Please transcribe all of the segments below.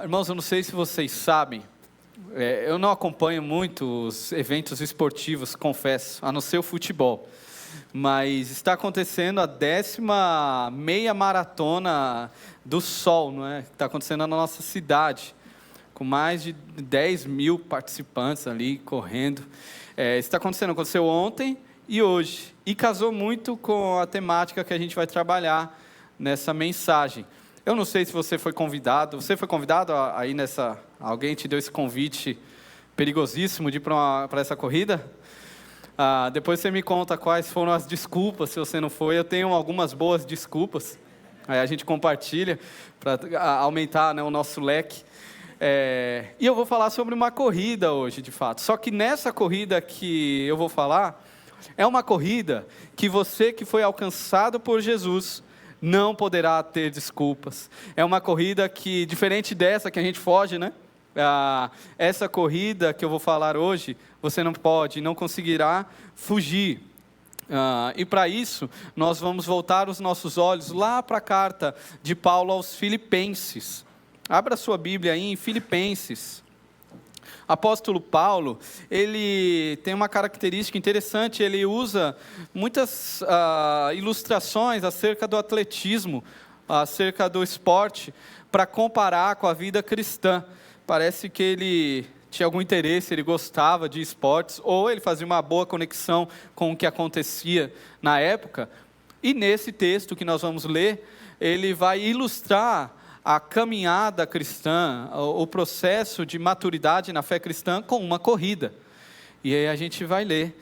Irmãos, eu não sei se vocês sabem, eu não acompanho muito os eventos esportivos, confesso, a não ser o futebol. Mas está acontecendo a 10ª meia maratona do Sol, não é? Está acontecendo na nossa cidade, com mais de 10 mil participantes ali correndo. Aconteceu ontem e hoje, e casou muito com a temática que a gente vai trabalhar nessa mensagem. Eu não sei se você foi convidado. Você foi convidado aí nessa... Alguém te deu esse convite perigosíssimo de ir para essa corrida? Depois você me conta quais foram as desculpas, se você não foi. Eu tenho algumas boas desculpas. Aí a gente compartilha para aumentar, né, o nosso leque. E eu vou falar sobre uma corrida hoje, de fato. Só que nessa corrida que eu vou falar, é uma corrida que você que foi alcançado por Jesus não poderá ter desculpas. É uma corrida que, diferente dessa que a gente foge, né? Essa corrida que eu vou falar hoje, você não conseguirá fugir. E para isso, nós vamos voltar os nossos olhos lá para a carta de Paulo aos Filipenses. Abra sua Bíblia aí em Filipenses. Apóstolo Paulo, ele tem uma característica interessante, ele usa muitas ilustrações acerca do atletismo, acerca do esporte, para comparar com a vida cristã. Parece que ele tinha algum interesse, ele gostava de esportes, ou ele fazia uma boa conexão com o que acontecia na época. E nesse texto que nós vamos ler, ele vai ilustrar a caminhada cristã, o processo de maturidade na fé cristã com uma corrida. E aí a gente vai ler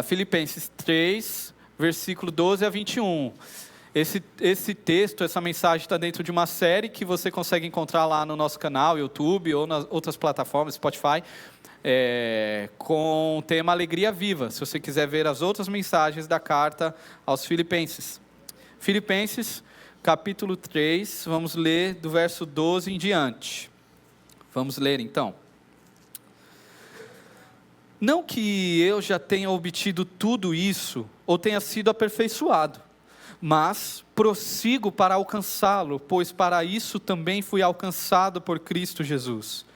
Filipenses 3, versículo 12 a 21. Esse texto, essa mensagem está dentro de uma série que você consegue encontrar lá no nosso canal, YouTube, ou nas outras plataformas, Spotify, com o tema Alegria Viva, se você quiser ver as outras mensagens da carta aos Filipenses. Filipenses, capítulo 3, vamos ler do verso 12 em diante. Vamos ler então. Não que eu já tenha obtido tudo isso, ou tenha sido aperfeiçoado, mas prossigo para alcançá-lo, pois para isso também fui alcançado por Cristo Jesus.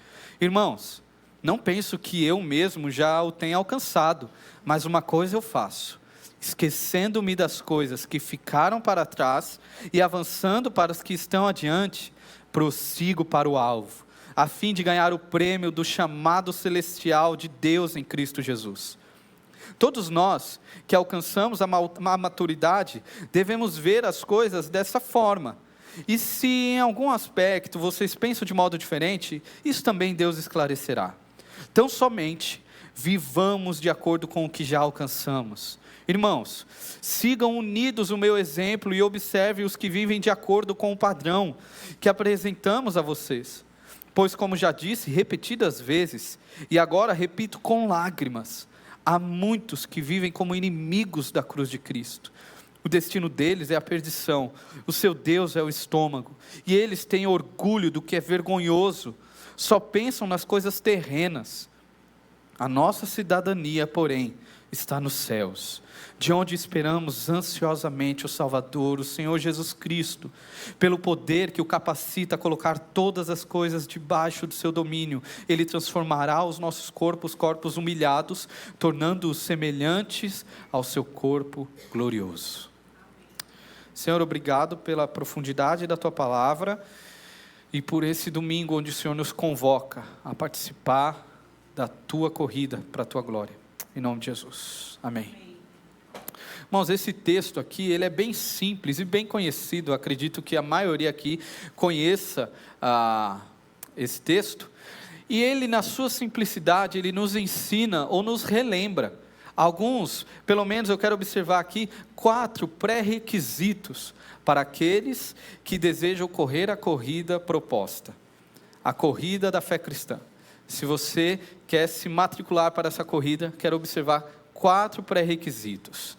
Irmãos, não penso que eu mesmo já o tenha alcançado, mas uma coisa eu faço, esquecendo-me das coisas que ficaram para trás e avançando para as que estão adiante, prossigo para o alvo, a fim de ganhar o prêmio do chamado celestial de Deus em Cristo Jesus. Todos nós que alcançamos a maturidade devemos ver as coisas dessa forma. E se em algum aspecto vocês pensam de modo diferente, isso também Deus esclarecerá. Então somente vivamos de acordo com o que já alcançamos. Irmãos, sigam unidos o meu exemplo e observem os que vivem de acordo com o padrão que apresentamos a vocês. Pois como já disse repetidas vezes, e agora repito com lágrimas, há muitos que vivem como inimigos da cruz de Cristo. O destino deles é a perdição, o seu Deus é o estômago, e eles têm orgulho do que é vergonhoso, só pensam nas coisas terrenas. A nossa cidadania, porém, está nos céus, de onde esperamos ansiosamente o Salvador, o Senhor Jesus Cristo, pelo poder que o capacita a colocar todas as coisas debaixo do seu domínio. Ele transformará os nossos corpos humilhados, tornando-os semelhantes ao seu corpo glorioso. Senhor, obrigado pela profundidade da tua palavra e por esse domingo onde o Senhor nos convoca a participar da tua corrida para a tua glória. Em nome de Jesus, amém. Irmãos, esse texto aqui, ele é bem simples e bem conhecido, acredito que a maioria aqui conheça esse texto, e ele na sua simplicidade, ele nos ensina ou nos relembra, alguns, pelo menos eu quero observar aqui, 4 pré-requisitos para aqueles que desejam correr a corrida proposta, a corrida da fé cristã. Se você quer se matricular para essa corrida, quero observar 4 pré-requisitos.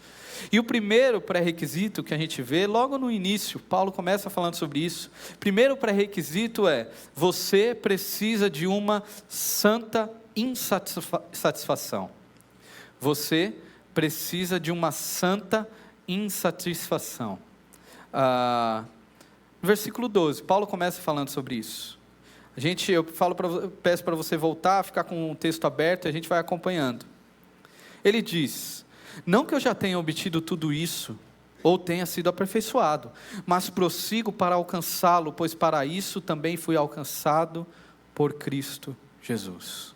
E o primeiro pré-requisito que a gente vê, logo no início, Paulo começa falando sobre isso. Primeiro pré-requisito é, você precisa de uma santa insatisfação. Você precisa de uma santa insatisfação. Versículo 12, Paulo começa falando sobre isso. Peço para você voltar, ficar com o texto aberto e a gente vai acompanhando. Ele diz: não que eu já tenha obtido tudo isso, ou tenha sido aperfeiçoado, mas prossigo para alcançá-lo, pois para isso também fui alcançado por Cristo Jesus.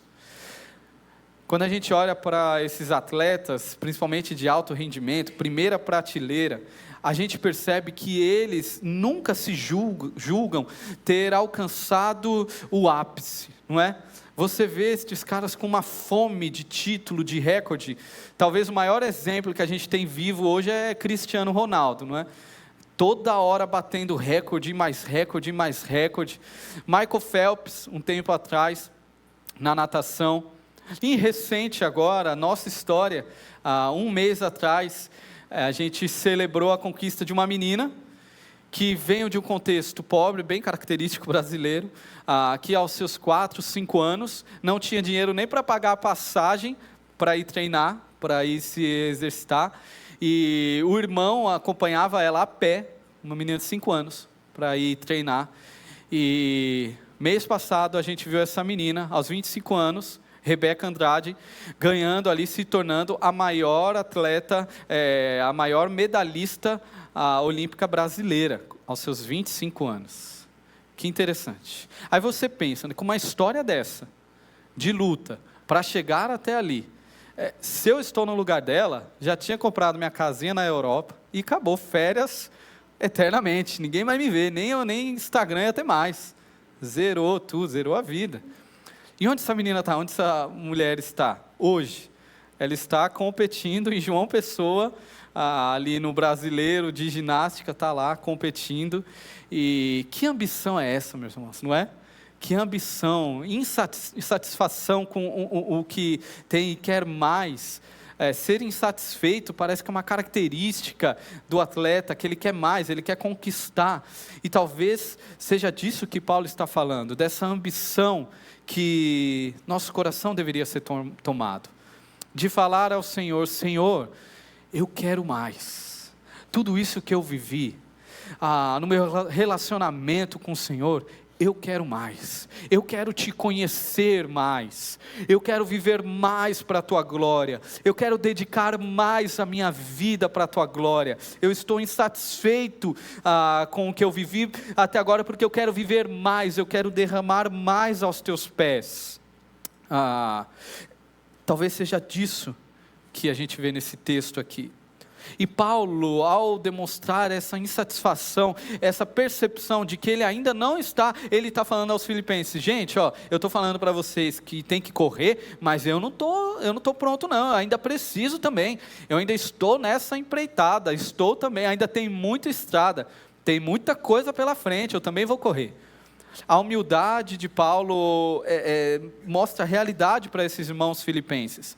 Quando a gente olha para esses atletas, principalmente de alto rendimento, primeira prateleira, a gente percebe que eles nunca se julgam ter alcançado o ápice, não é? Você vê esses caras com uma fome de título, de recorde. Talvez o maior exemplo que a gente tem vivo hoje é Cristiano Ronaldo, não é? Toda hora batendo recorde, mais recorde, mais recorde. Michael Phelps, um tempo atrás, na natação. E recente agora, nossa história, há um mês atrás, a gente celebrou a conquista de uma menina que veio de um contexto pobre, bem característico brasileiro, que aos seus 4, 5 anos, não tinha dinheiro nem para pagar a passagem para ir treinar, para ir se exercitar, e o irmão acompanhava ela a pé, uma menina de 5 anos, para ir treinar, e mês passado a gente viu essa menina, aos 25 anos, Rebeca Andrade, ganhando ali, se tornando a maior atleta, a maior medalhista olímpica brasileira, aos seus 25 anos. Que interessante. Aí você pensa, com uma história dessa, de luta, para chegar até ali, se eu estou no lugar dela, já tinha comprado minha casinha na Europa, e acabou, férias eternamente, ninguém vai me ver, nem eu, nem Instagram e até mais. Zerou tudo, zerou a vida. E onde essa menina está? Onde essa mulher está? Hoje, ela está competindo em João Pessoa, ali no Brasileiro de Ginástica, está lá competindo. E que ambição é essa, meus irmãos, não é? Que ambição, insatisfação com o que tem e quer mais. Ser insatisfeito parece que é uma característica do atleta, que ele quer mais, ele quer conquistar. E talvez seja disso que Paulo está falando, dessa ambição que nosso coração deveria ser tomado, de falar ao Senhor: Senhor, eu quero mais. Tudo isso que eu vivi, no meu relacionamento com o Senhor, eu quero mais, eu quero te conhecer mais, eu quero viver mais para a tua glória, eu quero dedicar mais a minha vida para a tua glória. Eu estou insatisfeito com o que eu vivi até agora, porque eu quero viver mais, eu quero derramar mais aos teus pés. Talvez seja disso que a gente vê nesse texto aqui. E Paulo, ao demonstrar essa insatisfação, essa percepção de que ele ainda não está, ele está falando aos filipenses: gente, eu estou falando para vocês que tem que correr, mas eu não estou pronto não, eu ainda preciso também, eu ainda estou nessa empreitada, ainda tem muita estrada, tem muita coisa pela frente, eu também vou correr. A humildade de Paulo mostra a realidade para esses irmãos filipenses.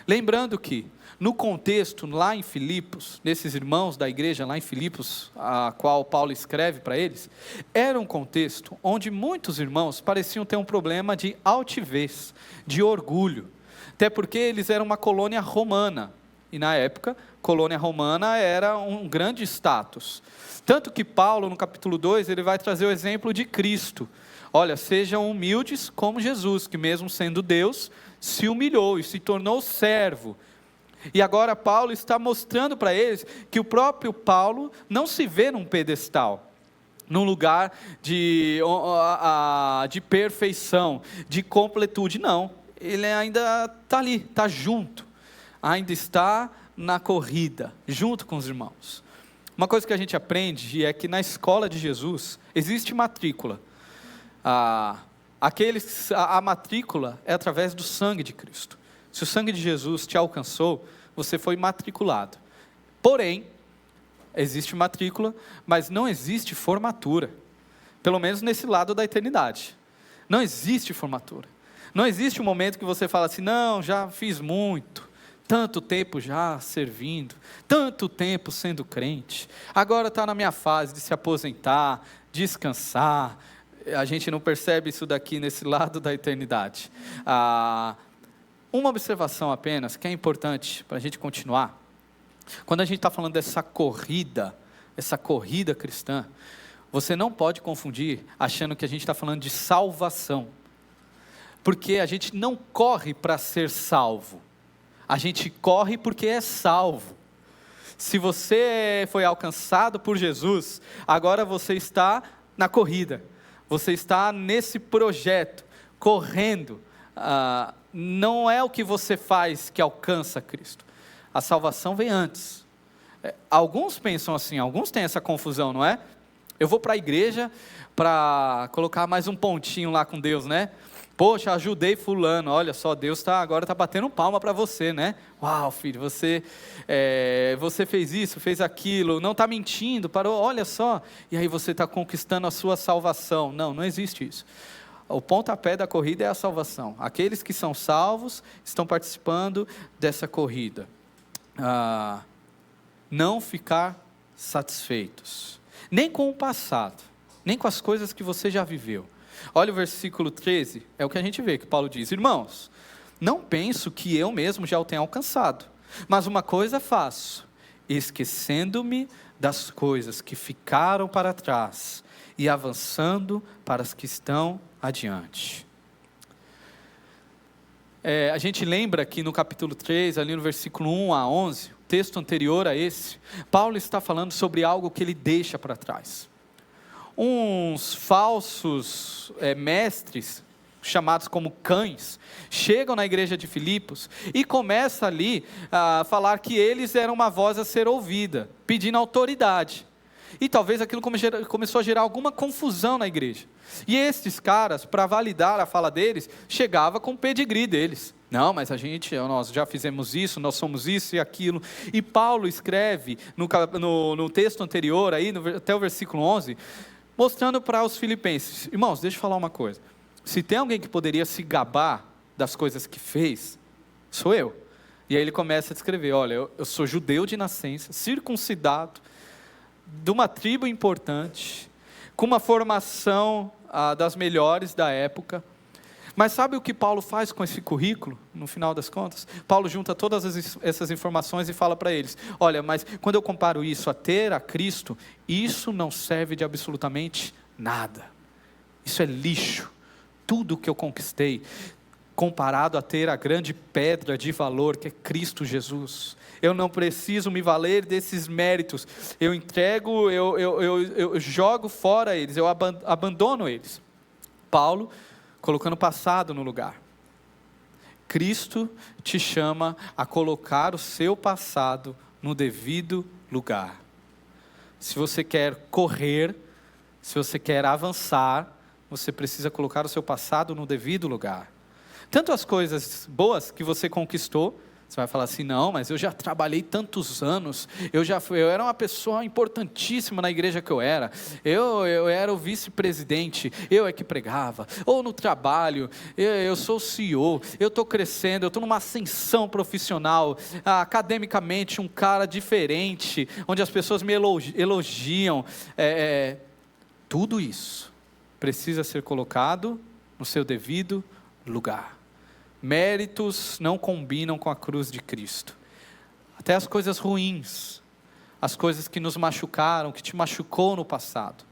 Lembrando que, no contexto, lá em Filipos, nesses irmãos da igreja lá em Filipos, a qual Paulo escreve para eles, era um contexto onde muitos irmãos pareciam ter um problema de altivez, de orgulho, até porque eles eram uma colônia romana, e na época, colônia romana era um grande status, tanto que Paulo, no capítulo 2, ele vai trazer o exemplo de Cristo. Olha, sejam humildes como Jesus, que mesmo sendo Deus, se humilhou e se tornou servo. E agora Paulo está mostrando para eles que o próprio Paulo não se vê num pedestal, num lugar de perfeição, de completude, não. Ele ainda está ali, está junto, ainda está na corrida, junto com os irmãos. Uma coisa que a gente aprende é que na escola de Jesus existe matrícula. A matrícula é através do sangue de Cristo. Se o sangue de Jesus te alcançou, você foi matriculado. Porém, existe matrícula, mas não existe formatura. Pelo menos nesse lado da eternidade. Não existe formatura. Não existe um momento que você fala assim: não, já fiz muito, tanto tempo já servindo, tanto tempo sendo crente, agora está na minha fase de se aposentar, descansar. A gente não percebe isso daqui nesse lado da eternidade. Uma observação apenas, que é importante para a gente continuar. Quando a gente está falando dessa corrida cristã, Você não pode confundir achando que a gente está falando de salvação. Porque a gente não corre para ser salvo. A gente corre porque é salvo. Se você foi alcançado por Jesus, agora você está na corrida. Você está nesse projeto, correndo. Não é o que você faz que alcança Cristo. A salvação vem antes. Alguns pensam assim, alguns têm essa confusão, não é? Eu vou para a igreja para colocar mais um pontinho lá com Deus, né? Poxa, ajudei fulano, olha só, Deus agora está batendo palma para você, né? Uau, filho, você fez isso, fez aquilo, não está mentindo, parou, olha só. E aí você está conquistando a sua salvação. Não existe isso. O pontapé da corrida é a salvação. Aqueles que são salvos estão participando dessa corrida. Não ficar satisfeitos, nem com o passado, nem com as coisas que você já viveu. Olha o versículo 13, é o que a gente vê, que Paulo diz: irmãos, não penso que eu mesmo já o tenha alcançado, mas uma coisa faço, esquecendo-me das coisas que ficaram para trás, e avançando para as que estão adiante. A gente lembra que no capítulo 3, ali no versículo 1 a 11, o texto anterior a esse, Paulo está falando sobre algo que ele deixa para trás. Uns falsos mestres, chamados como cães, chegam na igreja de Filipos e começam ali a falar que eles eram uma voz a ser ouvida, pedindo autoridade. E talvez aquilo começou a gerar alguma confusão na igreja. E esses caras, para validar a fala deles, chegava com o pedigree deles. Não, mas nós já fizemos isso, nós somos isso e aquilo. E Paulo escreve no texto anterior, aí, até o versículo 11, mostrando para os filipenses: irmãos, deixa eu falar uma coisa. Se tem alguém que poderia se gabar das coisas que fez, sou eu. E aí ele começa a descrever: olha, eu sou judeu de nascença, circuncidado, de uma tribo importante, com uma formação das melhores da época. Mas sabe o que Paulo faz com esse currículo, no final das contas? Paulo junta todas essas informações e fala para eles: olha, mas quando eu comparo isso a ter a Cristo, isso não serve de absolutamente nada. Isso é lixo. Tudo que eu conquistei, comparado a ter a grande pedra de valor que é Cristo Jesus. Eu não preciso me valer desses méritos. Eu entrego, eu jogo fora eles, eu abandono eles. Paulo colocando o passado no lugar. Cristo te chama a colocar o seu passado no devido lugar. Se você quer correr, se você quer avançar, você precisa colocar o seu passado no devido lugar. Tanto as coisas boas que você conquistou, você vai falar assim: não, mas eu já trabalhei tantos anos, eu era uma pessoa importantíssima na igreja que eu era o vice-presidente, eu é que pregava, ou no trabalho, eu sou o CEO, eu estou crescendo, eu estou numa ascensão profissional, academicamente um cara diferente, onde as pessoas me elogiam, tudo isso precisa ser colocado no seu devido lugar. Méritos não combinam com a cruz de Cristo. Até as coisas ruins, as coisas que nos machucaram, que te machucou no passado,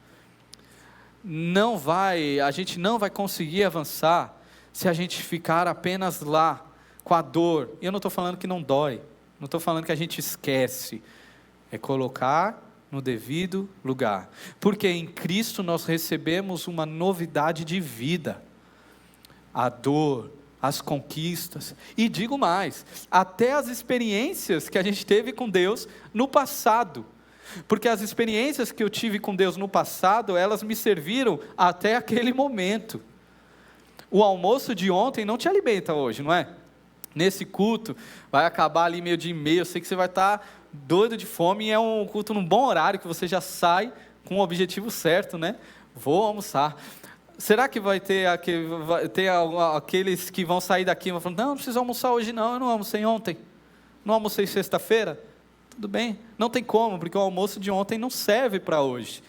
a gente não vai conseguir avançar se a gente ficar apenas lá com a dor. E eu não estou falando que não dói, não estou falando que a gente esquece, é colocar no devido lugar, porque em Cristo nós recebemos uma novidade de vida. A dor, as conquistas, e digo mais, até as experiências que a gente teve com Deus no passado, porque as experiências que eu tive com Deus no passado, elas me serviram até aquele momento. O almoço de ontem não te alimenta hoje, não é? Nesse culto, vai acabar ali 12:30, eu sei que você vai estar doido de fome, e é um culto num bom horário, que você já sai com o objetivo certo, né? Vou almoçar. Será que vai ter aqueles que vão sair daqui e vão falar: não preciso almoçar hoje não, eu não almocei ontem, não almocei sexta-feira? Tudo bem, não tem como, porque o almoço de ontem não serve para hoje.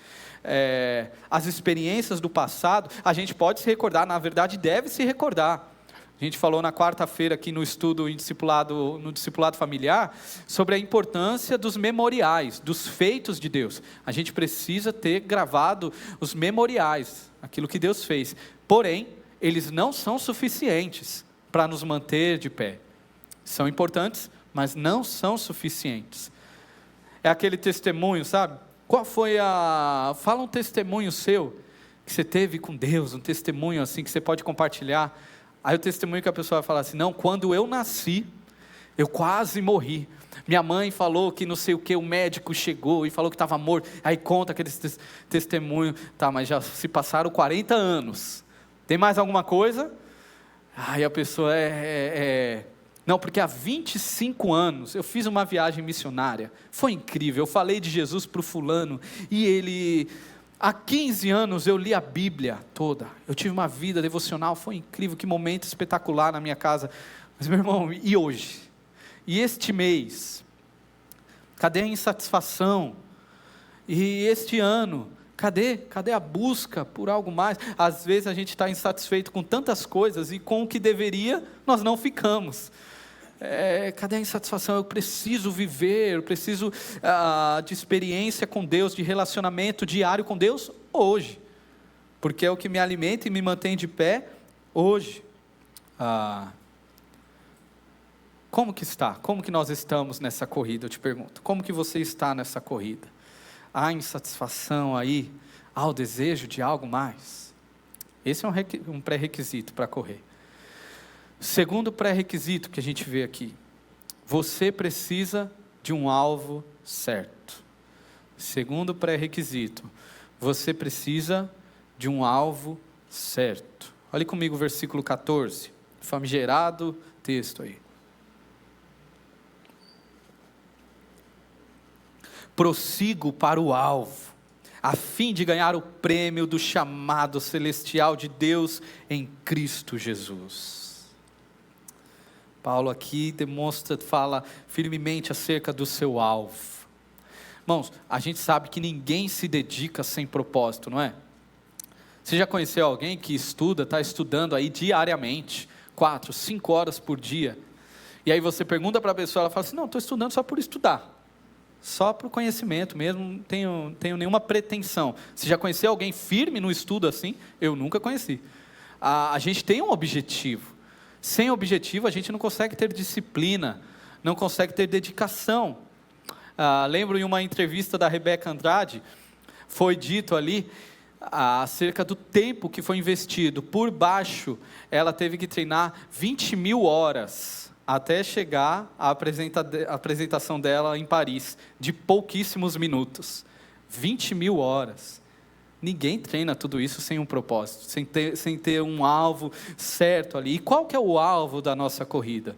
As experiências do passado, a gente pode se recordar, na verdade deve se recordar, A gente falou na quarta-feira aqui no estudo no discipulado familiar, sobre a importância dos memoriais, dos feitos de Deus. A gente precisa ter gravado os memoriais, aquilo que Deus fez. Porém, eles não são suficientes para nos manter de pé. São importantes, mas não são suficientes. É aquele testemunho, sabe? Fala um testemunho seu, que você teve com Deus, um testemunho assim, que você pode compartilhar. Aí o testemunho que a pessoa vai falar assim, não, quando eu nasci, eu quase morri. Minha mãe falou que não sei o que, o médico chegou e falou que estava morto. Aí conta aquele testemunho, tá, mas já se passaram 40 anos. Tem mais alguma coisa? Aí a pessoa não, porque há 25 anos eu fiz uma viagem missionária, foi incrível, eu falei de Jesus para o fulano, e há 15 anos eu li a Bíblia toda, eu tive uma vida devocional, foi incrível, que momento espetacular na minha casa. Mas meu irmão, e hoje? E este mês? Cadê a insatisfação? E este ano? Cadê a busca por algo mais? Às vezes a gente está insatisfeito com tantas coisas, e com o que deveria, nós não ficamos. Cadê a insatisfação? Eu preciso viver, eu preciso de experiência com Deus, de relacionamento diário com Deus hoje, porque é o que me alimenta e me mantém de pé hoje. Como que está? Como que nós estamos nessa corrida? Eu te pergunto, como que você está nessa corrida? Há insatisfação aí? Há o desejo de algo mais? Esse é um pré-requisito para correr. Segundo pré-requisito que a gente vê aqui, você precisa de um alvo certo. Segundo pré-requisito, você precisa de um alvo certo. Olhe comigo o versículo 14, famigerado texto aí. Prossigo para o alvo, a fim de ganhar o prêmio do chamado celestial de Deus em Cristo Jesus. Paulo aqui fala firmemente acerca do seu alvo. Irmãos, a gente sabe que ninguém se dedica sem propósito, não é? Você já conheceu alguém que está estudando aí diariamente, 4, 5 horas por dia, e aí você pergunta para a pessoa, ela fala assim, não, estou estudando só por estudar, só para o conhecimento mesmo, não tenho nenhuma pretensão. Você já conheceu alguém firme no estudo assim? Eu nunca conheci. A gente tem um objetivo. Sem objetivo a gente não consegue ter disciplina, não consegue ter dedicação. Lembro em uma entrevista da Rebeca Andrade, foi dito ali acerca do tempo que foi investido. Por baixo, ela teve que treinar 20.000 horas, até chegar à apresentação dela em Paris, de pouquíssimos minutos. 20.000 horas. Ninguém treina tudo isso sem um propósito, sem ter um alvo certo ali. E qual que é o alvo da nossa corrida?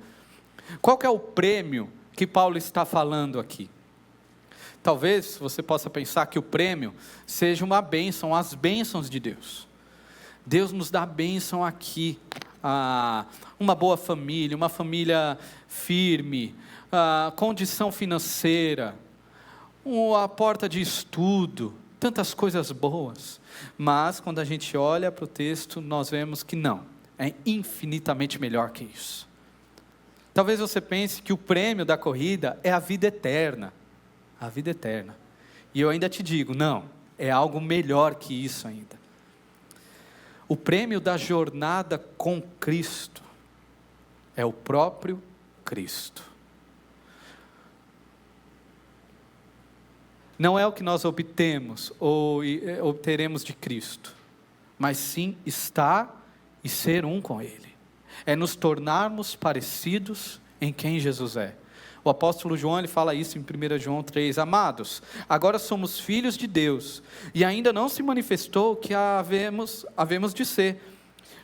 Qual que é o prêmio que Paulo está falando aqui? Talvez você possa pensar que o prêmio seja uma bênção, as bênçãos de Deus. Deus nos dá bênção aqui, uma boa família, uma família firme, condição financeira, a porta de estudo, tantas coisas boas. Mas quando a gente olha para o texto, nós vemos que não, é infinitamente melhor que isso. Talvez você pense que o prêmio da corrida é a vida eterna. A vida eterna. E eu ainda te digo, não, é algo melhor que isso ainda. O prêmio da jornada com Cristo é o próprio Cristo. Não é o que nós obtemos ou obteremos de Cristo, mas sim estar e ser um com Ele. É nos tornarmos parecidos em quem Jesus é. O apóstolo João, ele fala isso em 1 João 3, amados, agora somos filhos de Deus, e ainda não se manifestou o que havemos de ser,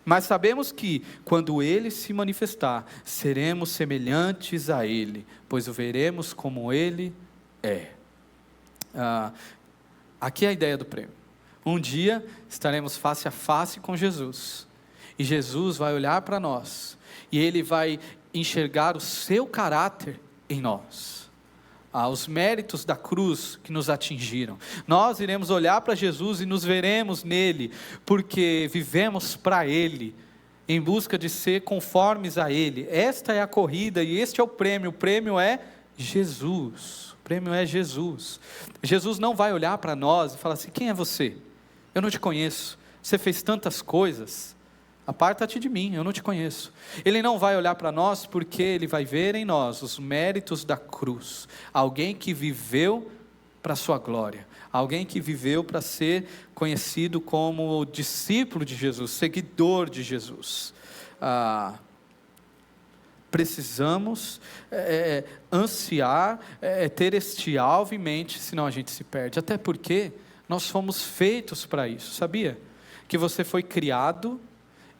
mas sabemos que, quando Ele se manifestar, seremos semelhantes a Ele, pois o veremos como Ele é. Aqui é a ideia do prêmio. Um dia estaremos face a face com Jesus, e Jesus vai olhar para nós, e Ele vai enxergar o seu caráter em nós, os méritos da cruz que nos atingiram. Nós iremos olhar para Jesus e nos veremos nele, porque vivemos para Ele, em busca de ser conformes a Ele. Esta é a corrida e este é o prêmio é Jesus. O prêmio é Jesus. Jesus não vai olhar para nós e falar assim: quem é você? Eu não te conheço, você fez tantas coisas, aparta-te de mim, eu não te conheço. Ele não vai olhar para nós porque Ele vai ver em nós os méritos da cruz, alguém que viveu para a sua glória, alguém que viveu para ser conhecido como discípulo de Jesus, seguidor de Jesus. Precisamos ansiar, ter este alvo em mente, senão a gente se perde, até porque nós fomos feitos para isso, sabia? Que você foi criado,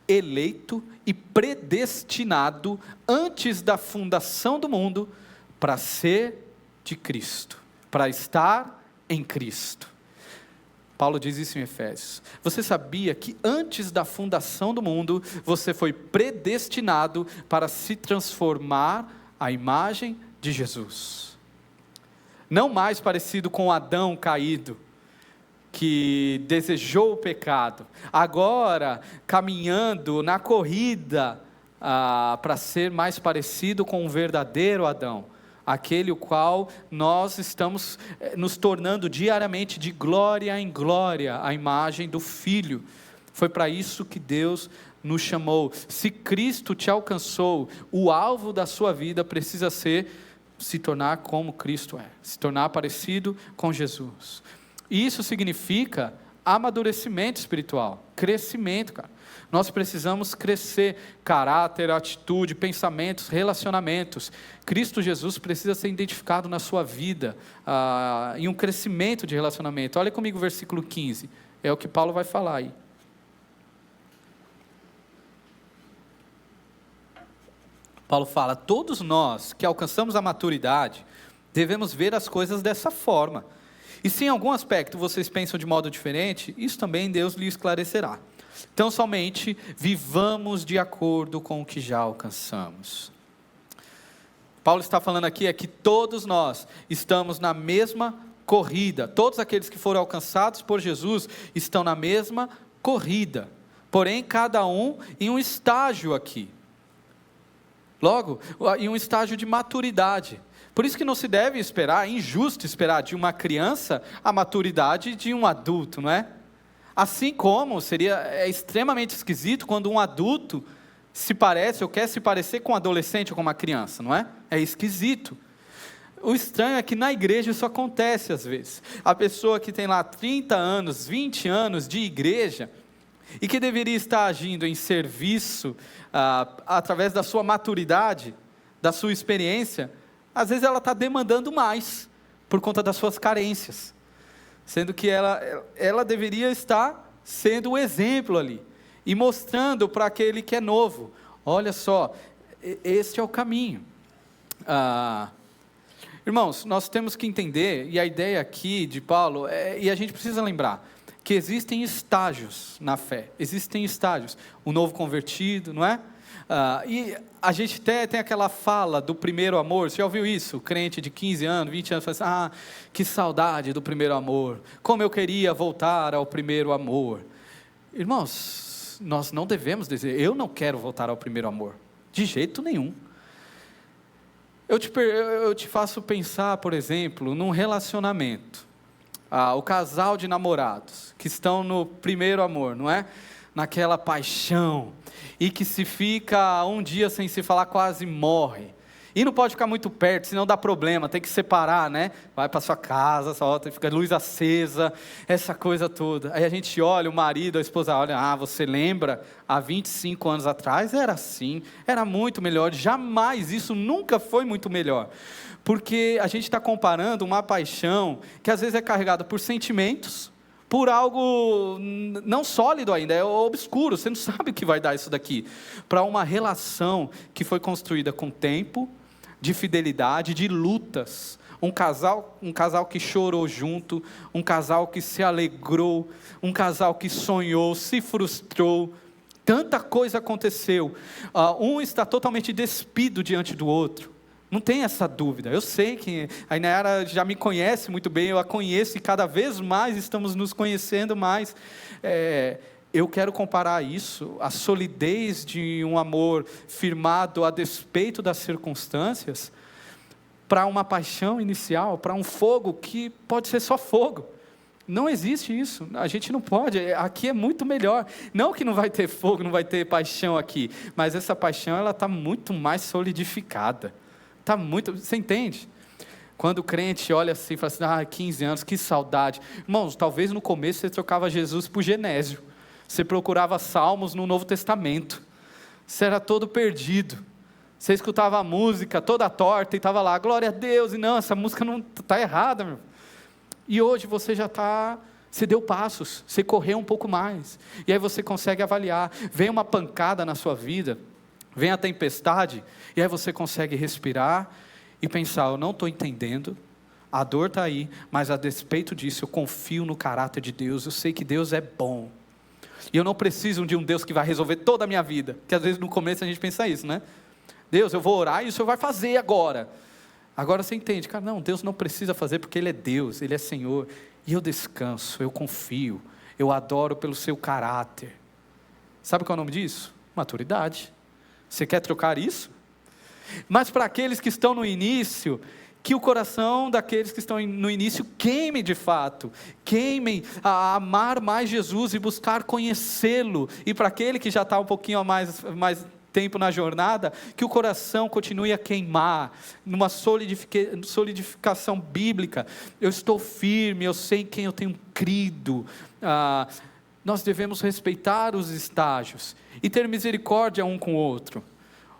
eleito e predestinado antes da fundação do mundo para ser de Cristo, para estar em Cristo. Paulo diz isso em Efésios. Você sabia que antes da fundação do mundo, você foi predestinado para se transformar à imagem de Jesus? Não mais parecido com Adão caído, que desejou o pecado, agora caminhando na corrida para ser mais parecido com o verdadeiro Adão, aquele o qual nós estamos nos tornando diariamente de glória em glória, a imagem do Filho. Foi para isso que Deus nos chamou. Se Cristo te alcançou, o alvo da sua vida precisa ser se tornar como Cristo é, se tornar parecido com Jesus. E isso significa amadurecimento espiritual, crescimento, cara. Nós precisamos crescer, caráter, atitude, pensamentos, relacionamentos. Cristo Jesus precisa ser identificado na sua vida, em um crescimento de relacionamento. Olha comigo o versículo 15, é o que Paulo vai falar aí. Paulo fala: todos nós que alcançamos a maturidade, devemos ver as coisas dessa forma. E se em algum aspecto vocês pensam de modo diferente, isso também Deus lhe esclarecerá. Então somente vivamos de acordo com o que já alcançamos. Paulo está falando aqui que todos nós estamos na mesma corrida. Todos aqueles que foram alcançados por Jesus estão na mesma corrida. Porém, cada um em um estágio aqui. Logo, em um estágio de maturidade. Por isso que não se deve esperar, é injusto esperar de uma criança a maturidade de um adulto, não é? Assim como é extremamente esquisito quando um adulto se parece ou quer se parecer com um adolescente ou com uma criança, não é? É esquisito. O estranho é que na igreja isso acontece às vezes. A pessoa que tem lá 30 anos, 20 anos de igreja, e que deveria estar agindo em serviço, através da sua maturidade, da sua experiência, às vezes ela está demandando mais, por conta das suas carências, sendo que ela deveria estar sendo o exemplo ali, e mostrando para aquele que é novo: olha só, este é o caminho. Irmãos, nós temos que entender, e a ideia aqui de Paulo, e a gente precisa lembrar, que existem estágios na fé, existem estágios, o novo convertido, não é? E a gente tem aquela fala do primeiro amor. Você já ouviu isso? O crente de 15 anos, 20 anos fala assim: que saudade do primeiro amor, como eu queria voltar ao primeiro amor. Irmãos, nós não devemos dizer: eu não quero voltar ao primeiro amor, de jeito nenhum. Eu te faço pensar, por exemplo, num relacionamento, o casal de namorados, que estão no primeiro amor, não é? Naquela paixão, e que se fica um dia sem se falar quase morre, e não pode ficar muito perto, senão dá problema, tem que separar, né? Vai para sua casa, fica luz acesa, essa coisa toda. Aí a gente olha, o marido, a esposa olha: você lembra, há 25 anos atrás era assim, era muito melhor. Jamais, isso nunca foi muito melhor, porque a gente está comparando uma paixão, que às vezes é carregada por sentimentos, por algo não sólido ainda, é obscuro, você não sabe o que vai dar isso daqui, para uma relação que foi construída com tempo, de fidelidade, de lutas, um casal que chorou junto, um casal que se alegrou, um casal que sonhou, se frustrou, tanta coisa aconteceu, um está totalmente despido diante do outro. Não tem essa dúvida. Eu sei que a Inayara já me conhece muito bem, eu a conheço, e cada vez mais estamos nos conhecendo mais. Eu quero comparar isso, a solidez de um amor firmado a despeito das circunstâncias, para uma paixão inicial, para um fogo que pode ser só fogo. Não existe isso, a gente não pode, aqui é muito melhor. Não que não vai ter fogo, não vai ter paixão aqui, mas essa paixão ela está muito mais solidificada. Você entende? Quando o crente olha assim e fala assim, 15 anos, que saudade. Irmãos, talvez no começo você trocava Jesus por Genésio. Você procurava salmos no Novo Testamento. Você era todo perdido. Você escutava a música toda torta e estava lá, glória a Deus, e não, essa música não está errada, meu. E hoje você você deu passos, você correu um pouco mais, e aí você consegue avaliar, vem uma pancada na sua vida, vem a tempestade, e aí você consegue respirar, e pensar, eu não estou entendendo, a dor está aí, mas a despeito disso, eu confio no caráter de Deus, eu sei que Deus é bom, e eu não preciso de um Deus que vai resolver toda a minha vida, que às vezes no começo a gente pensa isso, né? Deus, eu vou orar e o Senhor vai fazer agora. Agora você entende, cara, não, Deus não precisa fazer porque Ele é Deus, Ele é Senhor, e eu descanso, eu confio, eu adoro pelo seu caráter. Sabe qual é o nome disso? Maturidade. Você quer trocar isso? Mas para aqueles que estão no início, que o coração daqueles que estão no início queime de fato, queimem a amar mais Jesus e buscar conhecê-lo, e para aquele que já está um pouquinho a mais tempo na jornada, que o coração continue a queimar, numa solidificação bíblica, eu estou firme, eu sei em quem eu tenho crido, nós devemos respeitar os estágios, e ter misericórdia um com o outro,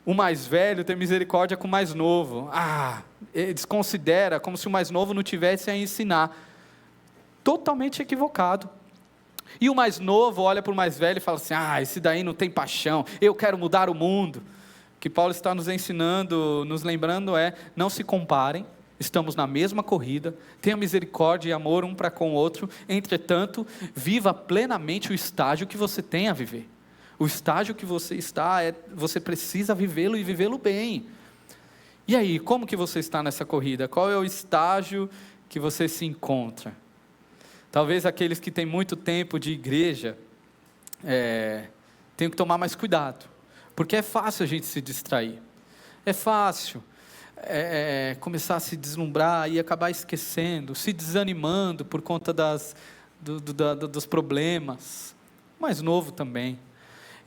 o mais velho ter misericórdia com o mais novo, desconsidera, como se o mais novo não tivesse a ensinar, totalmente equivocado. E o mais novo olha para o mais velho e fala assim, esse daí não tem paixão, eu quero mudar o mundo. O que Paulo está nos ensinando, nos lembrando não se comparem, estamos na mesma corrida, tenha misericórdia e amor um para com o outro, entretanto, viva plenamente o estágio que você tem a viver. O estágio que você está, você precisa vivê-lo e vivê-lo bem. E aí, como que você está nessa corrida? Qual é o estágio que você se encontra? Talvez aqueles que têm muito tempo de igreja, tenham que tomar mais cuidado, porque é fácil a gente se distrair, é fácil começar a se deslumbrar e acabar esquecendo, se desanimando por conta dos problemas, mais novo também,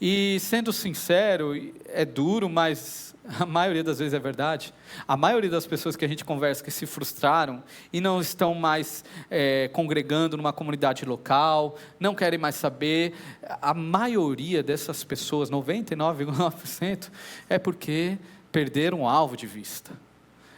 e sendo sincero, é duro, mas a maioria das vezes é verdade, a maioria das pessoas que a gente conversa que se frustraram e não estão mais congregando numa comunidade local, não querem mais saber, a maioria dessas pessoas, 99,9%, é porque perderam o alvo de vista.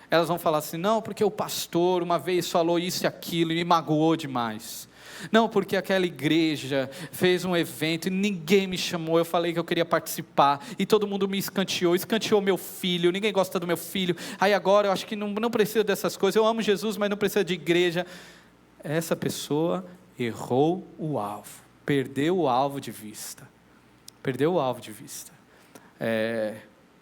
Elas vão falar assim, não, porque o pastor uma vez falou isso e aquilo e me magoou demais. Não, porque aquela igreja fez um evento e ninguém me chamou, eu falei que eu queria participar, e todo mundo me escanteou meu filho, ninguém gosta do meu filho, aí agora eu acho que não precisa dessas coisas, eu amo Jesus, mas não precisa de igreja. Essa pessoa errou o alvo, perdeu o alvo de vista,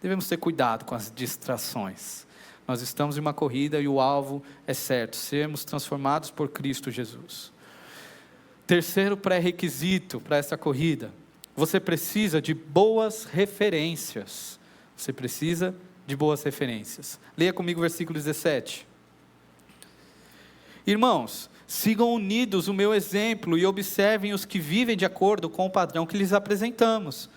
devemos ter cuidado com as distrações, nós estamos em uma corrida e o alvo é certo, sermos transformados por Cristo Jesus. Terceiro pré-requisito para essa corrida, você precisa de boas referências. Leia comigo o versículo 17. Irmãos, sigam unidos o meu exemplo e observem os que vivem de acordo com o padrão que lhes apresentamos.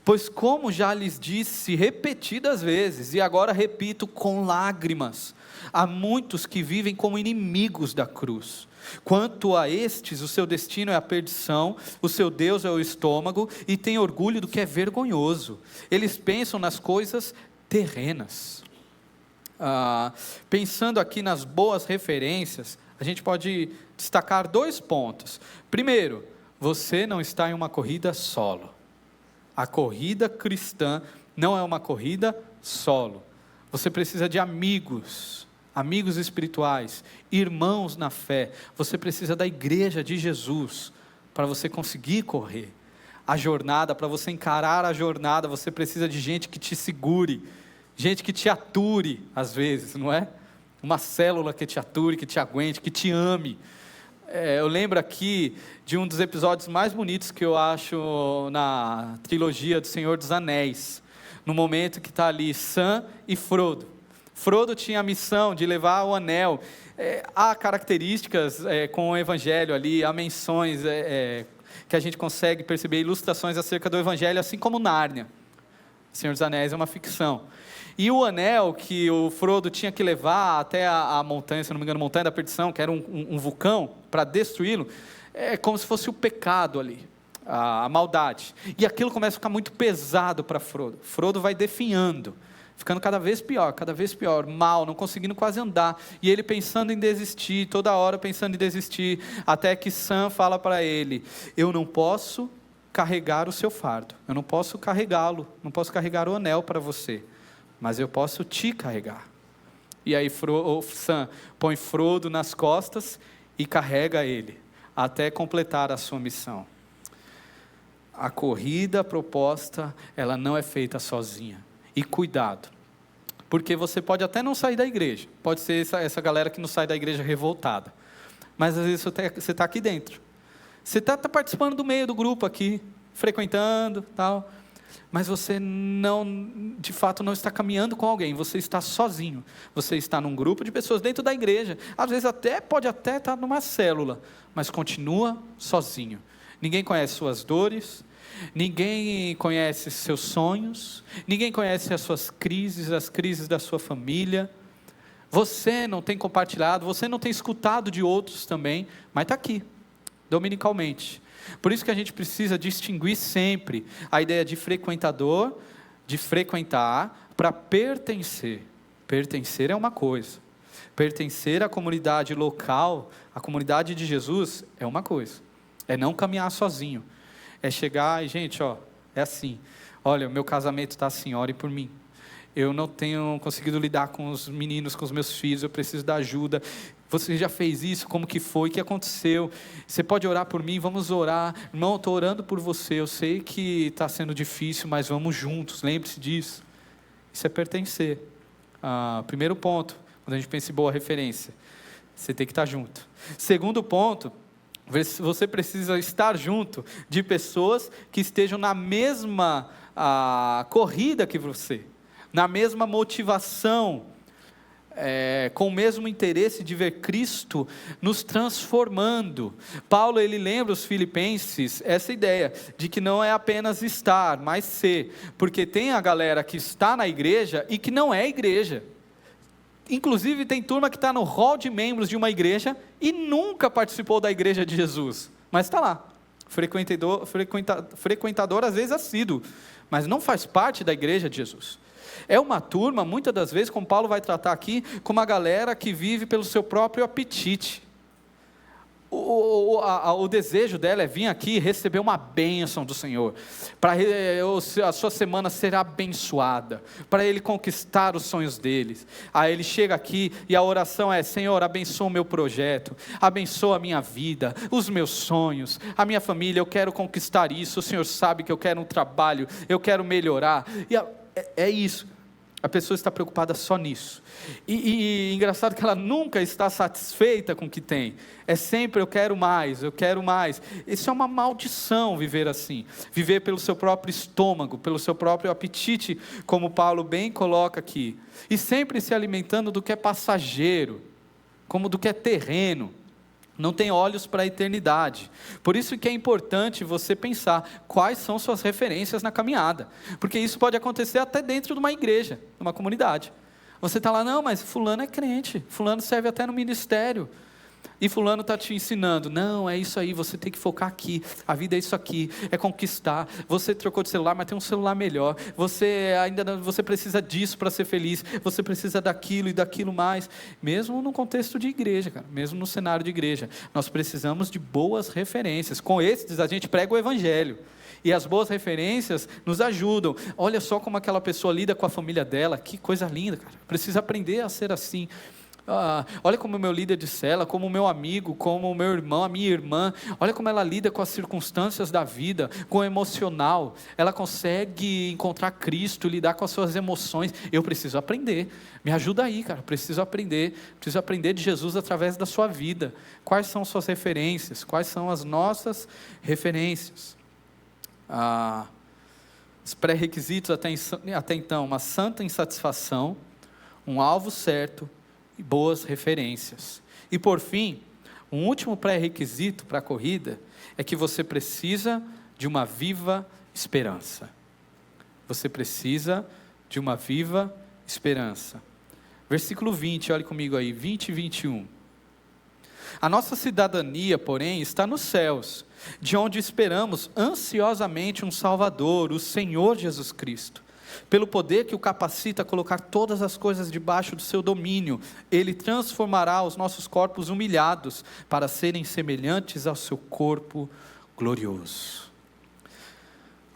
Pois como já lhes disse repetidas vezes, e agora repito com lágrimas, há muitos que vivem como inimigos da cruz. Quanto a estes, o seu destino é a perdição, o seu Deus é o estômago, e têm orgulho do que é vergonhoso. Eles pensam nas coisas terrenas. Pensando aqui nas boas referências, a gente pode destacar 2 pontos. Primeiro, você não está em uma corrida solo. A corrida cristã não é uma corrida solo. Você precisa de amigos espirituais, irmãos na fé. Você precisa da igreja de Jesus para você conseguir correr a jornada, para você encarar a jornada. Você precisa de gente que te segure, gente que te ature às vezes, não é? Uma célula que te ature, que te aguente, que te ame. Eu lembro aqui de um dos episódios mais bonitos que eu acho na trilogia do Senhor dos Anéis, no momento que está ali Sam e Frodo. Frodo tinha a missão de levar o anel. Há características com o evangelho ali, há menções que a gente consegue perceber, ilustrações acerca do evangelho, assim como Nárnia. O Senhor dos Anéis é uma ficção. E o anel que o Frodo tinha que levar até a montanha, se não me engano, a montanha da perdição, que era um vulcão, para destruí-lo, é como se fosse o pecado ali, a maldade. E aquilo começa a ficar muito pesado para Frodo. Frodo vai definhando, ficando cada vez pior, mal, não conseguindo quase andar. E ele pensando em desistir, toda hora pensando em desistir, até que Sam fala para ele: eu não posso carregar o seu fardo, eu não posso carregá-lo, não posso carregar o anel para você, mas eu posso te carregar. E aí Sam põe Frodo nas costas e carrega ele, até completar a sua missão. A corrida proposta, ela não é feita sozinha. E cuidado, porque você pode até não sair da igreja, pode ser essa galera que não sai da igreja revoltada, mas às vezes você está aqui dentro, você está participando do meio do grupo aqui, frequentando, tal, mas você não, de fato não está caminhando com alguém, você está sozinho, você está num grupo de pessoas dentro da igreja, às vezes pode até estar numa célula, mas continua sozinho. Ninguém conhece suas dores, ninguém conhece seus sonhos, ninguém conhece as suas crises, as crises da sua família. Você não tem compartilhado, você não tem escutado de outros também, mas está aqui, dominicalmente. Por isso que a gente precisa distinguir sempre a ideia de frequentador, de frequentar, para pertencer. Pertencer é uma coisa, pertencer à comunidade local, à comunidade de Jesus, é uma coisa. É não caminhar sozinho, é chegar e, gente, é assim, olha, o meu casamento está assim, ore por mim. Eu não tenho conseguido lidar com os meninos, com os meus filhos, eu preciso da ajuda. Você já fez isso? Como que foi? O que aconteceu? Você pode orar por mim? Vamos orar. Irmão, eu estou orando por você, eu sei que está sendo difícil, mas vamos juntos, lembre-se disso. Isso é pertencer. Primeiro ponto, quando a gente pensa em boa referência, você tem que estar junto. Segundo ponto, você precisa estar junto de pessoas que estejam na mesma corrida que você, na mesma motivação, com o mesmo interesse de ver Cristo nos transformando. Paulo, ele lembra os filipenses essa ideia de que não é apenas estar, mas ser, porque tem a galera que está na igreja e que não é igreja. Inclusive tem turma que está no hall de membros de uma igreja e nunca participou da igreja de Jesus, mas está lá, frequentador às vezes assíduo, mas não faz parte da igreja de Jesus. É uma turma, muitas das vezes, como Paulo vai tratar aqui, como uma galera que vive pelo seu próprio apetite. O desejo dela é vir aqui e receber uma bênção do Senhor, para a sua semana ser abençoada, para ele conquistar os sonhos deles. Aí ele chega aqui e a oração é: Senhor, abençoa o meu projeto, abençoa a minha vida, os meus sonhos, a minha família, eu quero conquistar isso, o Senhor sabe que eu quero um trabalho, eu quero melhorar, e é isso. A pessoa está preocupada só nisso, e engraçado que ela nunca está satisfeita com o que tem, é sempre eu quero mais, isso é uma maldição viver assim, viver pelo seu próprio estômago, pelo seu próprio apetite, como Paulo bem coloca aqui, e sempre se alimentando do que é passageiro, como do que é terreno, não tem olhos para a eternidade. Por isso que é importante você pensar quais são suas referências na caminhada, porque isso pode acontecer até dentro de uma igreja, uma comunidade. Você está lá, não, mas fulano é crente, fulano serve até no ministério, e fulano está te ensinando, não, é isso aí, você tem que focar aqui, a vida é isso aqui, é conquistar, você trocou de celular, mas tem um celular melhor, você precisa disso para ser feliz, você precisa daquilo e daquilo mais, mesmo no contexto de igreja, cara, mesmo no cenário de igreja, nós precisamos de boas referências, com esses a gente prega o evangelho, e as boas referências nos ajudam. Olha só como aquela pessoa lida com a família dela, que coisa linda, cara, precisa aprender a ser assim. Olha como o meu líder de cela, como o meu amigo, como o meu irmão, a minha irmã, olha como ela lida com as circunstâncias da vida, com o emocional, ela consegue encontrar Cristo, lidar com as suas emoções. Eu preciso aprender, me ajuda aí, cara, preciso aprender de Jesus através da sua vida. Quais são suas referências? Quais são as nossas referências? Os pré-requisitos até então: uma santa insatisfação, um alvo certo e boas referências. E por fim, um último pré-requisito para a corrida é que você precisa de uma viva esperança. Você precisa de uma viva esperança. Versículo 20, olhe comigo aí, 20 e 21. A nossa cidadania, porém, está nos céus, de onde esperamos ansiosamente um Salvador, o Senhor Jesus Cristo. Pelo poder que o capacita a colocar todas as coisas debaixo do seu domínio, Ele transformará os nossos corpos humilhados, para serem semelhantes ao seu corpo glorioso.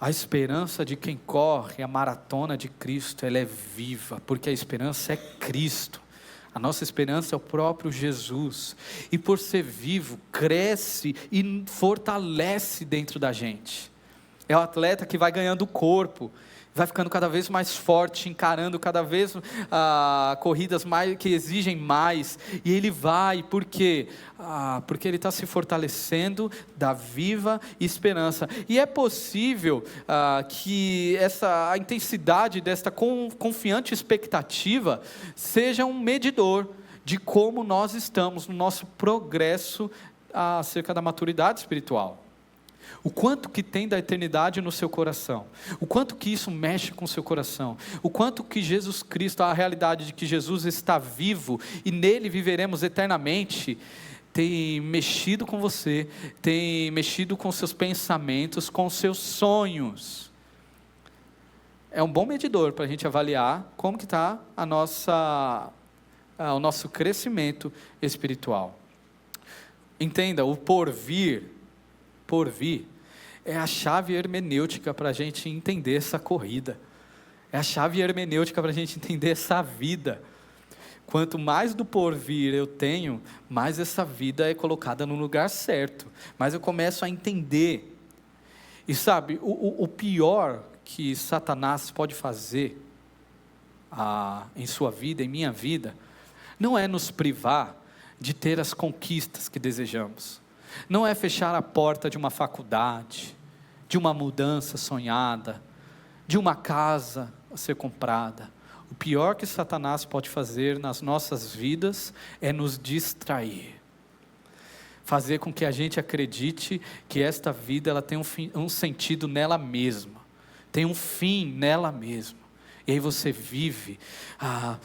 A esperança de quem corre a maratona de Cristo, ela é viva, porque a esperança é Cristo. A nossa esperança é o próprio Jesus, e por ser vivo, cresce e fortalece dentro da gente. É o atleta que vai ganhando corpo, vai ficando cada vez mais forte, encarando cada vez corridas mais, que exigem mais, e ele vai, por quê? Porque ele está se fortalecendo da viva esperança. E é possível que a intensidade desta confiante expectativa seja um medidor de como nós estamos no nosso progresso acerca da maturidade espiritual. O quanto que tem da eternidade no seu coração, o quanto que isso mexe com o seu coração, o quanto que Jesus Cristo, a realidade de que Jesus está vivo e nele viveremos eternamente, tem mexido com você, tem mexido com seus pensamentos, com seus sonhos. É um bom medidor para a gente avaliar como que está o nosso crescimento espiritual. Entenda, o porvir é a chave hermenêutica para a gente entender essa corrida, é a chave hermenêutica para a gente entender essa vida. Quanto mais do porvir eu tenho, mais essa vida é colocada no lugar certo, mais eu começo a entender. E sabe, o pior que Satanás pode fazer em sua vida, em minha vida, não é nos privar de ter as conquistas que desejamos, não é fechar a porta de uma faculdade, de uma mudança sonhada, de uma casa a ser comprada. O pior que Satanás pode fazer nas nossas vidas é nos distrair, fazer com que a gente acredite que esta vida ela tem um sentido nela mesma, tem um fim nela mesma, e aí você vive,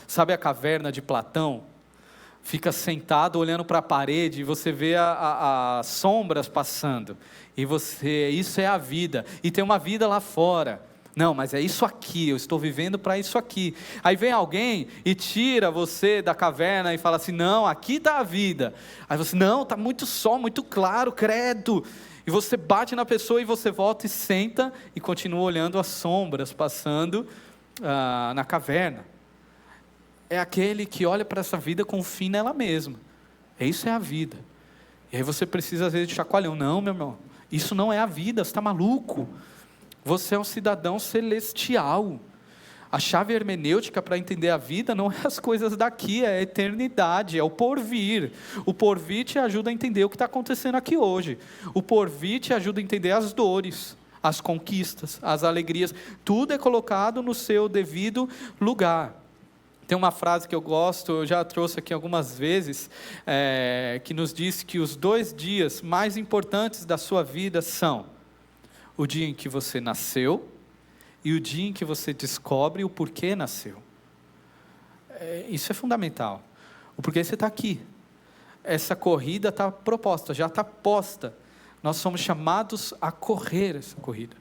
sabe a caverna de Platão? Fica sentado olhando para a parede, e você vê as sombras passando, e isso é a vida, e tem uma vida lá fora. Não, mas é isso aqui, eu estou vivendo para isso aqui. Aí vem alguém e tira você da caverna e fala assim: não, aqui está a vida. Aí você: não, está muito sol, muito claro, credo. E você bate na pessoa e você volta e senta e continua olhando as sombras passando na caverna. É aquele que olha para essa vida com fim nela mesma. Isso é a vida. E aí você precisa às vezes de chacoalhão: não, meu irmão, isso não é a vida, você está maluco. Você é um cidadão celestial. A chave hermenêutica para entender a vida não é as coisas daqui, é a eternidade, é o porvir. O porvir te ajuda a entender o que está acontecendo aqui hoje. O porvir te ajuda a entender as dores, as conquistas, as alegrias. Tudo é colocado no seu devido lugar. Tem uma frase que eu gosto, eu já trouxe aqui algumas vezes, que nos diz que os 2 dias mais importantes da sua vida são o dia em que você nasceu e o dia em que você descobre o porquê nasceu. Isso é fundamental. O porquê você está aqui. Essa corrida está proposta, já está posta. Nós somos chamados a correr essa corrida.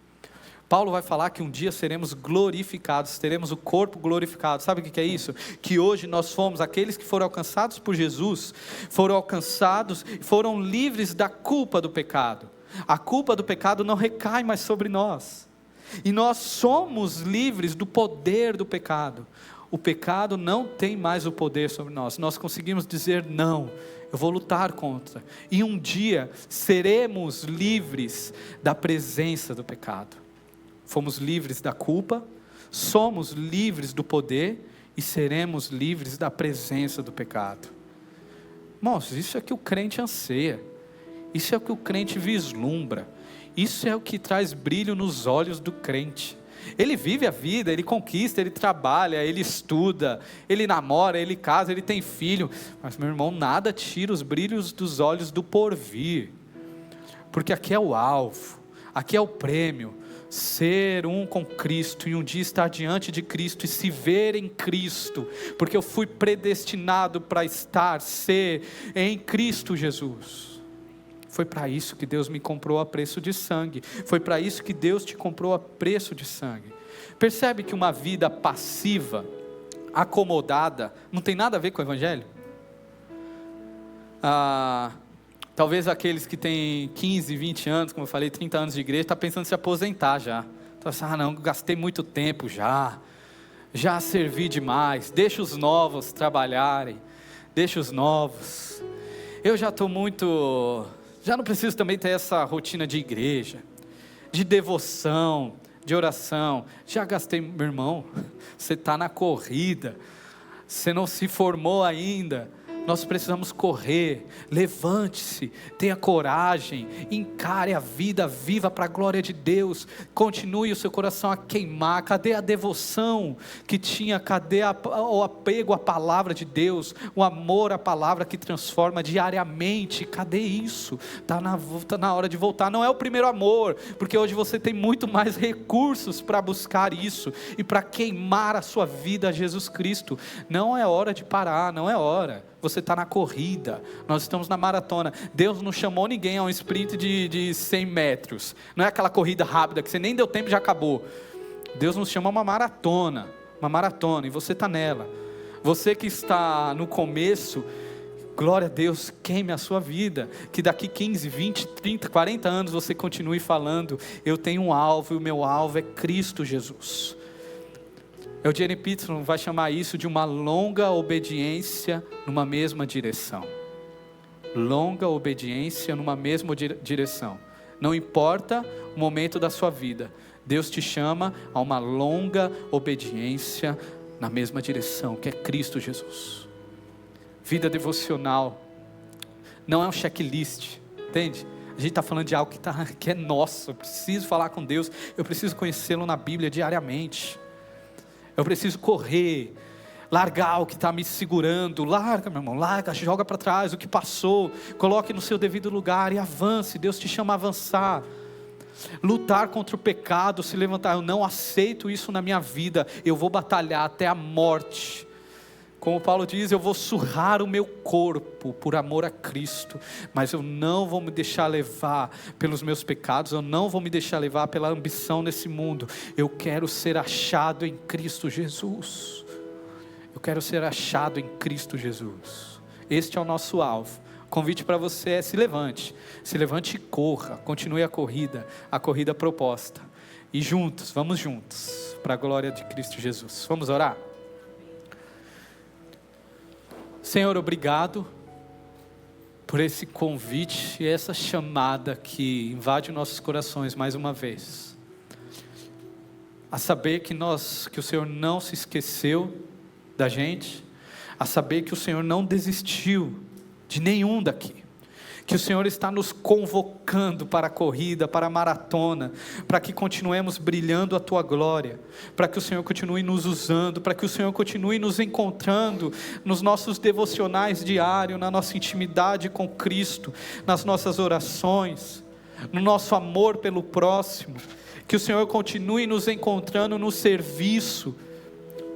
Paulo vai falar que um dia seremos glorificados, teremos o corpo glorificado. Sabe o que é isso? Que hoje nós fomos aqueles que foram alcançados por Jesus, foram alcançados, foram livres da culpa do pecado. A culpa do pecado não recai mais sobre nós, e nós somos livres do poder do pecado. o pecado não tem mais o poder sobre nós. Nós conseguimos dizer não, eu vou lutar contra. E um dia seremos livres da presença do pecado. Fomos livres da culpa, somos livres do poder e seremos livres da presença do pecado. Irmãos, isso é o que o crente anseia, isso é o que o crente vislumbra, isso é o que traz brilho nos olhos do crente. Ele vive a vida, ele conquista, ele trabalha, ele estuda, ele namora, ele casa, ele tem filho, mas meu irmão, nada tira os brilhos dos olhos do porvir, porque aqui é o alvo, aqui é o prêmio, ser um com Cristo e um dia estar diante de Cristo e se ver em Cristo, porque eu fui predestinado para ser em Cristo Jesus. Foi para isso que Deus me comprou a preço de sangue, foi para isso que Deus te comprou a preço de sangue. Percebe que uma vida passiva, acomodada, não tem nada a ver com o Evangelho? Talvez aqueles que têm 15, 20 anos, como eu falei, 30 anos de igreja, estão pensando em se aposentar já. Então, não, gastei muito tempo já servi demais, deixa os novos trabalharem, deixa os novos. Eu já estou já não preciso também ter essa rotina de igreja, de devoção, de oração. Já gastei, meu irmão, você está na corrida, você não se formou ainda. Nós precisamos correr, levante-se, tenha coragem, encare a vida, viva para a glória de Deus, continue o seu coração a queimar. Cadê a devoção que tinha? Cadê o apego à palavra de Deus, o amor à palavra que transforma diariamente? Cadê isso? Está na hora de voltar. Não é o primeiro amor, porque hoje você tem muito mais recursos para buscar isso, e para queimar a sua vida a Jesus Cristo. Não é hora de parar, não é hora. Você está na corrida, nós estamos na maratona. Deus não chamou ninguém a um sprint de 100 metros, não é aquela corrida rápida que você nem deu tempo e já acabou. Deus nos chama a uma maratona, e você está nela. Você que está no começo, glória a Deus, queime a sua vida, que daqui 15, 20, 30, 40 anos você continue falando: eu tenho um alvo, e o meu alvo é Cristo Jesus. Eugene Peterson vai chamar isso de uma longa obediência numa mesma direção. Longa obediência numa mesma direção. Não importa o momento da sua vida, Deus te chama a uma longa obediência na mesma direção, que é Cristo Jesus. Vida devocional não é um checklist, entende? A gente está falando de algo que é nosso. Eu preciso falar com Deus, eu preciso conhecê-lo na Bíblia diariamente. Eu preciso correr, largar o que está me segurando. Larga, meu irmão, larga, joga para trás o que passou, coloque no seu devido lugar e avance. Deus te chama a avançar. Lutar contra o pecado, se levantar. Eu não aceito isso na minha vida, eu vou batalhar até a morte. Como Paulo diz, eu vou surrar o meu corpo por amor a Cristo, mas eu não vou me deixar levar pelos meus pecados, eu não vou me deixar levar pela ambição nesse mundo. Eu quero ser achado em Cristo Jesus. Eu quero ser achado em Cristo Jesus. Este é o nosso alvo. O convite para você é: se levante e corra, continue a corrida proposta. E juntos, vamos juntos, para a glória de Cristo Jesus. Vamos orar? Senhor, obrigado por esse convite e essa chamada que invade nossos corações mais uma vez. A saber que o Senhor não se esqueceu da gente, a saber que o Senhor não desistiu de nenhum daqui, que o Senhor está nos convocando para a corrida, para a maratona, para que continuemos brilhando a Tua glória, para que o Senhor continue nos usando, para que o Senhor continue nos encontrando nos nossos devocionais diários, na nossa intimidade com Cristo, nas nossas orações, no nosso amor pelo próximo, que o Senhor continue nos encontrando no serviço,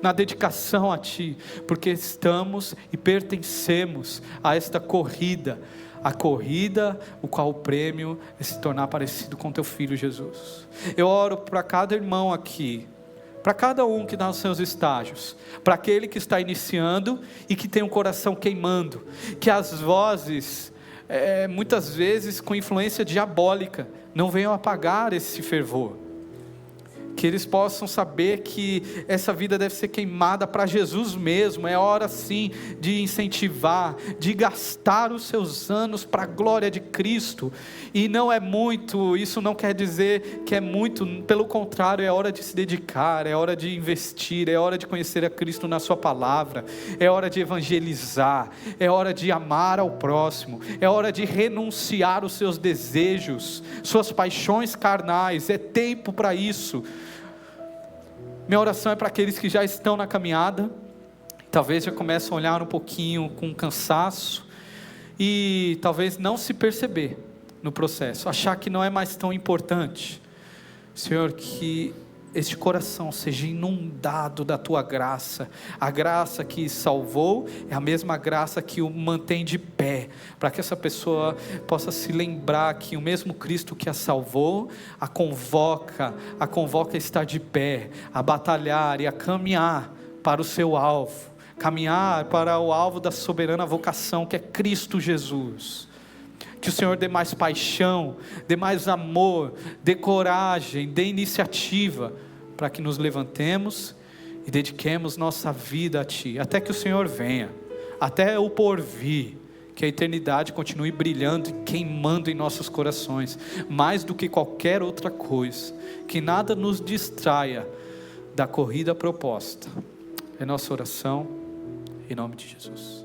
na dedicação a Ti, porque estamos e pertencemos a esta corrida, a corrida, o qual o prêmio é se tornar parecido com Teu Filho Jesus. Eu oro para cada irmão aqui, para cada um que está nos seus estágios, para aquele que está iniciando e que tem um coração queimando, que as vozes, muitas vezes com influência diabólica, não venham apagar esse fervor. que eles possam saber que essa vida deve ser queimada para Jesus mesmo. É hora sim de incentivar, de gastar os seus anos para a glória de Cristo, e não é muito, isso não quer dizer que é muito, pelo contrário, é hora de se dedicar, é hora de investir, é hora de conhecer a Cristo na sua palavra, é hora de evangelizar, é hora de amar ao próximo, é hora de renunciar os seus desejos, suas paixões carnais. É tempo para isso. Minha oração é para aqueles que já estão na caminhada, talvez já começam a olhar um pouquinho com cansaço, e talvez não se perceber no processo, achar que não é mais tão importante. Senhor, que este coração seja inundado da Tua graça. A graça que salvou é a mesma graça que o mantém de pé, para que essa pessoa possa se lembrar que o mesmo Cristo que a salvou, a convoca a estar de pé, a batalhar e a caminhar para o seu alvo, caminhar para o alvo da soberana vocação, que é Cristo Jesus. Que o Senhor dê mais paixão, dê mais amor, dê coragem, dê iniciativa, para que nos levantemos e dediquemos nossa vida a Ti, até que o Senhor venha, até o porvir, que a eternidade continue brilhando e queimando em nossos corações, mais do que qualquer outra coisa, que nada nos distraia da corrida proposta. É nossa oração, em nome de Jesus.